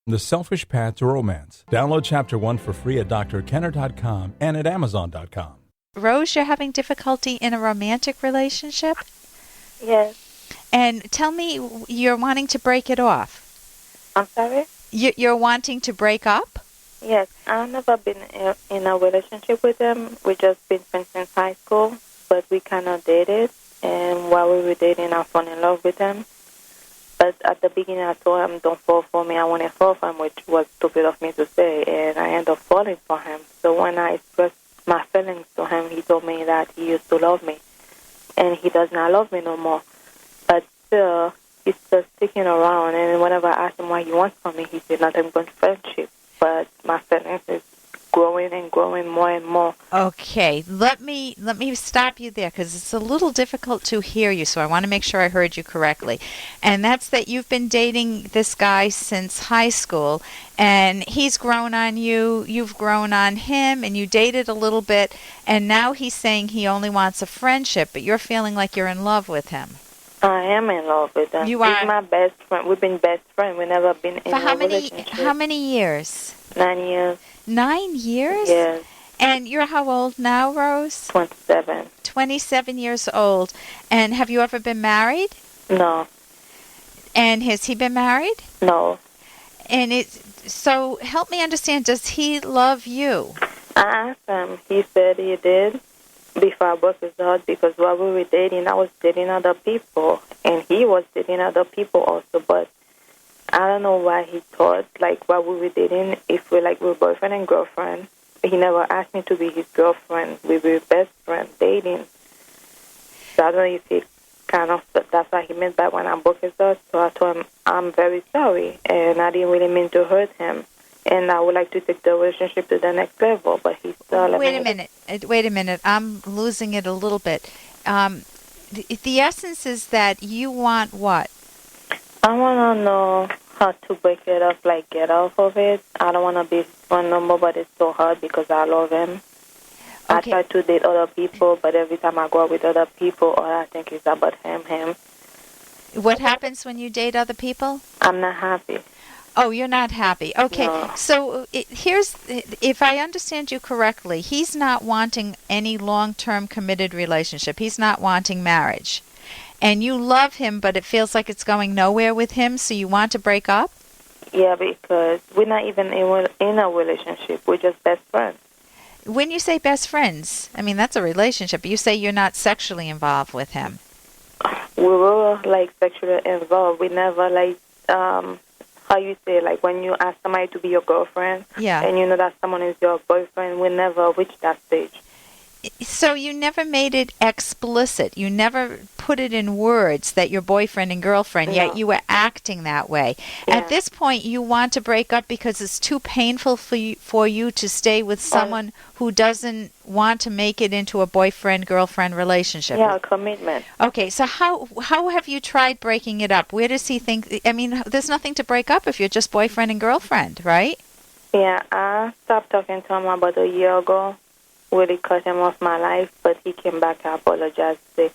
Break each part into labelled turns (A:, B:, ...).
A: The Selfish Path to Romance. Download Chapter 1 for free at drkenner.com and at amazon.com.
B: Rose, you're having difficulty in a romantic relationship?
C: Yes.
B: And tell me, you're wanting to break it off.
C: I'm sorry?
B: You're wanting to break up?
C: Yes. I've never been in a relationship with him. We just been friends since high school, but we kind of dated. And while we were dating, I fell in love with him. But at the beginning, I told him, don't fall for me. I want to fall for him, which was stupid of me to say. And I ended up falling for him. So when I expressed my feelings to him, he told me that he used to love me. And he does not love me no more. But still, he's still sticking around. And whenever I ask him what he wants from me, he said nothing but friendship. But my feelings is growing and growing more and more.
B: Okay, let me stop you there because it's a little difficult to hear you, so I want to make sure I heard you correctly. And that's that you've been dating this guy since high school, and he's grown on you, you've grown on him, and you dated a little bit, and now he's saying he only wants a friendship, but you're feeling like you're in love with him.
C: I am in love with him.
B: You are?
C: He's my best friend. We've been best friends. We've never been in a relationship.
B: How many years?
C: 9 years.
B: 9 years?
C: Yes.
B: And you're how old now, Rose?
C: 27.
B: 27 years old. And have you ever been married?
C: No.
B: And has he been married?
C: No.
B: And so help me understand, does he love you?
C: I asked him. He said he did before I broke his heart because while we were dating, I was dating other people. And he was dating other people also. But I don't know why he thought, like, while we were dating, if we were boyfriend and girlfriend, he never asked me to be his girlfriend. We were best friends, dating. So I don't know if he that's what he meant by when I broke his heart. So I told him, I'm very sorry, and I didn't really mean to hurt him. And I would like to take the relationship to the next level, but he still...
B: Wait a minute. I'm losing it a little bit. The essence is that you want what?
C: I want to know how to break it up, get off of it. I don't want to be his friend no more, but it's so hard because I love him. Okay. I try to date other people, but every time I go out with other people, all I think is about him.
B: What happens when you date other people?
C: I'm not happy.
B: Oh, you're not happy. Okay,
C: no.
B: So if I understand you correctly, he's not wanting any long-term committed relationship. He's not wanting marriage. And you love him, but it feels like it's going nowhere with him, so you want to break up?
C: Yeah, because we're not even in a relationship. We're just best friends.
B: When you say best friends, I mean, that's a relationship. You say you're not sexually involved with him.
C: We were, sexually involved. We never, how you say, when you ask somebody to be your girlfriend,
B: yeah,
C: and you know that someone is your boyfriend, we never reached that stage.
B: So you never made it explicit. You never put it in words that you're boyfriend and girlfriend,
C: no.
B: Yet you were acting that way.
C: Yeah.
B: At this point, you want to break up because it's too painful for you to stay with someone who doesn't want to make it into a boyfriend-girlfriend relationship.
C: Yeah, a commitment.
B: Okay, so how have you tried breaking it up? Where does he think... I mean, there's nothing to break up if you're just boyfriend and girlfriend, right?
C: Yeah, I stopped talking to him about a year ago. Really cut him off my life, but he came back and apologized. Say,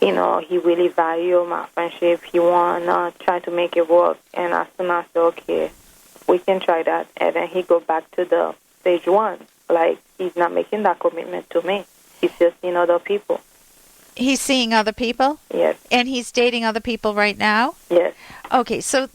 C: he really valued my friendship. He wanna try to make it work. And as soon as I said, okay, we can try that. And then he go back to the stage one. He's not making that commitment to me. He's just seeing other people.
B: He's seeing other people?
C: Yes.
B: And he's dating other people right now?
C: Yes.
B: Okay, so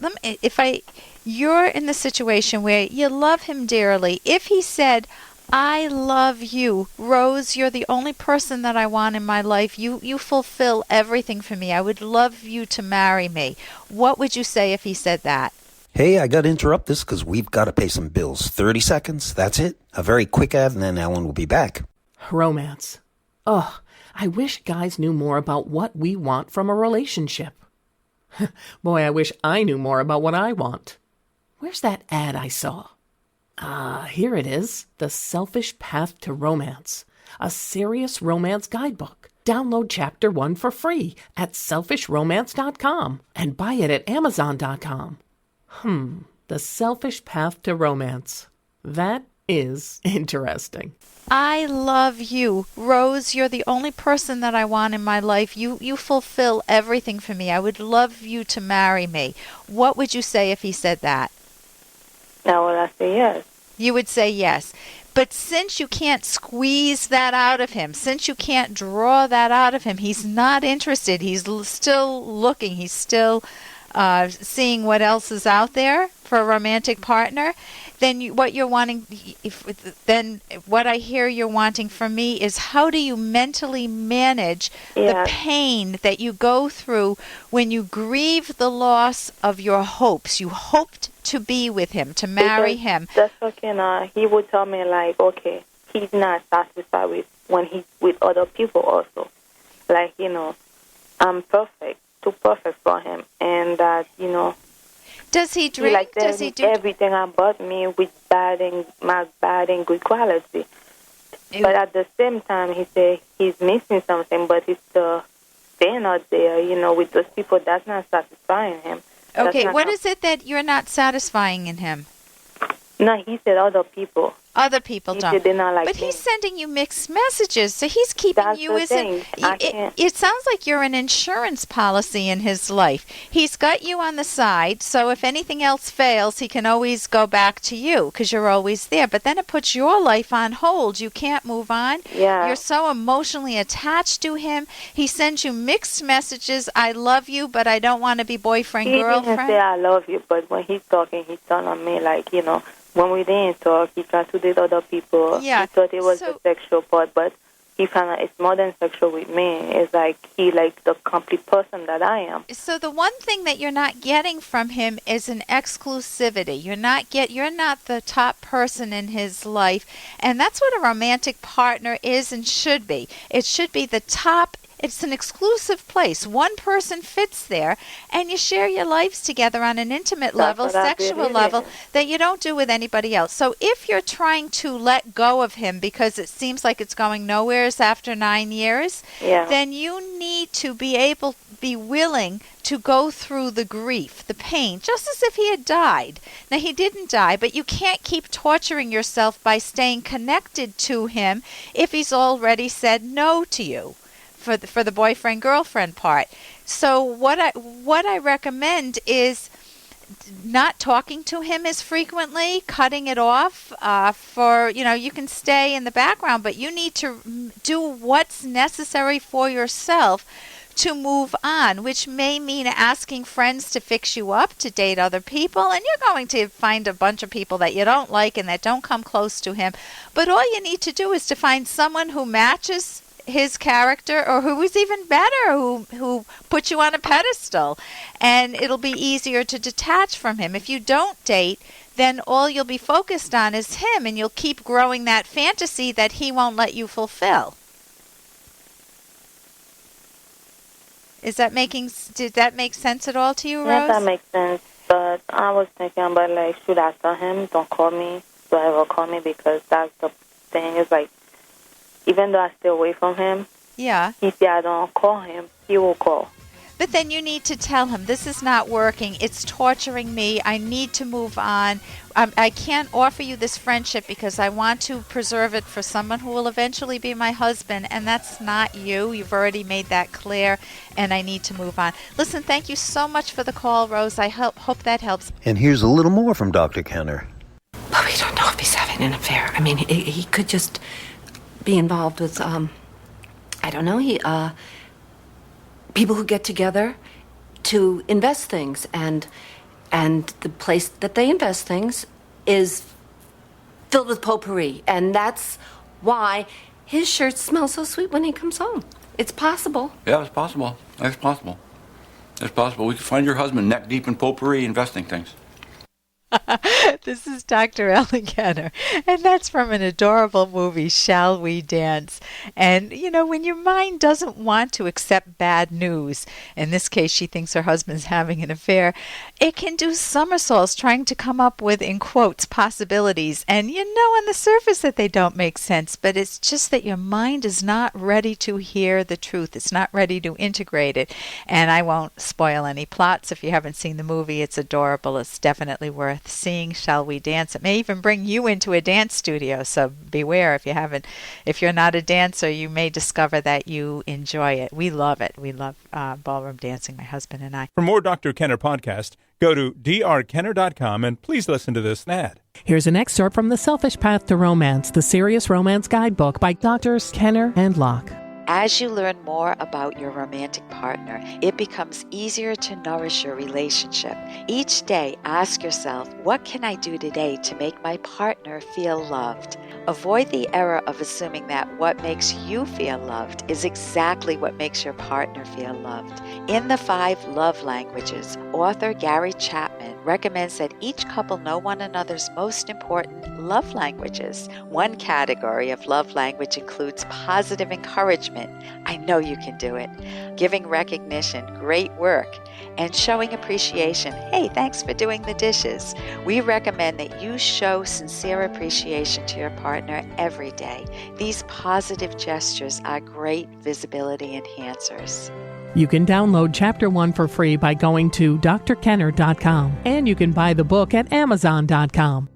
B: you're in the situation where you love him dearly. If he said, I love you, Rose, you're the only person that I want in my life. You fulfill everything for me. I would love you to marry me. What would you say if he said that?
D: Hey, I got to interrupt this because we've got to pay some bills. 30 seconds, that's it. A very quick ad, and then Ellen will be back.
E: Romance. Ugh, I wish guys knew more about what we want from a relationship. Boy, I wish I knew more about what I want. Where's that ad I saw? Here it is. The Selfish Path to Romance. A serious romance guidebook. Download Chapter 1 for free at selfishromance.com and buy it at amazon.com. The Selfish Path to Romance. That is interesting.
B: I love you. Rose, you're the only person that I want in my life. You fulfill everything for me. I would love you to marry me. What would you say if he said that?
C: Now will I say yes?
B: You would say yes. But since you can't squeeze that out of him, since you can't draw that out of him, he's not interested. He's still looking. He's still seeing what else is out there for a romantic partner. Then what you're wanting, then what I hear you're wanting from me is, how do you mentally manage the pain that you go through when you grieve the loss of your hopes? You hoped to be with him, to marry him.
C: That's okay. He would tell me like, okay, he's not satisfied with when he's with other people also. Like, I'm perfect, too perfect for him, and that,
B: Does he drink?
C: Like,
B: Does he do
C: everything about me with my bad and good quality? But at the same time, he say he's missing something, but he's still staying out there, with those people. That's not satisfying him.
B: Okay, what is it that you're not satisfying in him?
C: No, he said other people.
B: Other people don't.
C: He said they're not like
B: but
C: me.
B: He's sending you mixed messages, so he's keeping
C: That's
B: you
C: the
B: as
C: thing.
B: it sounds like you're an insurance policy in his life. He's got you on the side, so if anything else fails, he can always go back to you because you're always there. But then it puts your life on hold. You can't move on.
C: Yeah.
B: You're so emotionally attached to him. He sends you mixed messages. I love you, but I don't want to be boyfriend, girlfriend.
C: He didn't say I love you, but when he's talking, he's telling me like, when we didn't talk, he tried to date other people.
B: Yeah.
C: He thought it was the sexual part, but he found out it's more than sexual with me. It's like he like the complete person that I am.
B: So the one thing that you're not getting from him is an exclusivity. You're not the top person in his life, and that's what a romantic partner is and should be. It should be the top. It's an exclusive place. One person fits there, and you share your lives together on an intimate level, sexual level, that you don't do with anybody else. So if you're trying to let go of him because it seems like it's going nowheres after 9 years, then you need to be willing to go through the grief, the pain, just as if he had died. Now, he didn't die, but you can't keep torturing yourself by staying connected to him if he's already said no to you. For the boyfriend-girlfriend part. So what I recommend is not talking to him as frequently, cutting it off. You can stay in the background, but you need to do what's necessary for yourself to move on, which may mean asking friends to fix you up, to date other people, and you're going to find a bunch of people that you don't like and that don't come close to him. But all you need to do is to find someone who matches his character, or who is even better, who puts you on a pedestal, and it'll be easier to detach from him. If you don't date, then all you'll be focused on is him, and you'll keep growing that fantasy that he won't let you fulfill. Did that make sense at all to you, Rose?
C: Yes, that makes sense. But I was thinking about like, should I tell him, don't call me, do I ever call me? Because that's the thing, is like, even though I stay away from him, if I don't call him, he will call.
B: But then you need to tell him, this is not working. It's torturing me. I need to move on. I can't offer you this friendship because I want to preserve it for someone who will eventually be my husband, and that's not you. You've already made that clear, and I need to move on. Listen, thank you so much for the call, Rose. I hope that helps.
D: And here's a little more from Dr. Kenner.
E: But we don't know if he's having an affair. I mean, he could just be involved with, I don't know, people who get together to invest things, and the place that they invest things is filled with potpourri, and that's why his shirts smell so sweet when he comes home. It's possible.
F: Yeah, it's possible. It's possible. It's possible. We could find your husband neck deep in potpourri investing things.
B: This is Dr. Ellen Kenner, and that's from an adorable movie, Shall We Dance? And, when your mind doesn't want to accept bad news, in this case she thinks her husband's having an affair, it can do somersaults trying to come up with, in quotes, possibilities. And on the surface that they don't make sense, but it's just that your mind is not ready to hear the truth. It's not ready to integrate it. And I won't spoil any plots if you haven't seen the movie. It's adorable. It's definitely worth worth seeing. Shall we dance? It may even bring you into a dance studio, so beware if you're not a dancer, you may discover that you enjoy it. We love it. We love ballroom dancing, my husband and I.
A: For more Dr. Kenner podcast, go to drkenner.com and please listen to this ad.
E: Here's an excerpt from The Selfish Path to Romance, the Serious Romance Guidebook by Drs. Kenner and Locke.
B: As you learn more about your romantic partner, it becomes easier to nourish your relationship. Each day, ask yourself, what can I do today to make my partner feel loved? Avoid the error of assuming that what makes you feel loved is exactly what makes your partner feel loved. In the 5 love languages, author Gary Chapman recommends that each couple know one another's most important love languages. One category of love language includes positive encouragement. I know you can do it. Giving recognition, great work, and showing appreciation. Hey, thanks for doing the dishes. We recommend that you show sincere appreciation to your partner every day. These positive gestures are great visibility enhancers.
E: You can download Chapter 1 for free by going to drkenner.com, and you can buy the book at amazon.com.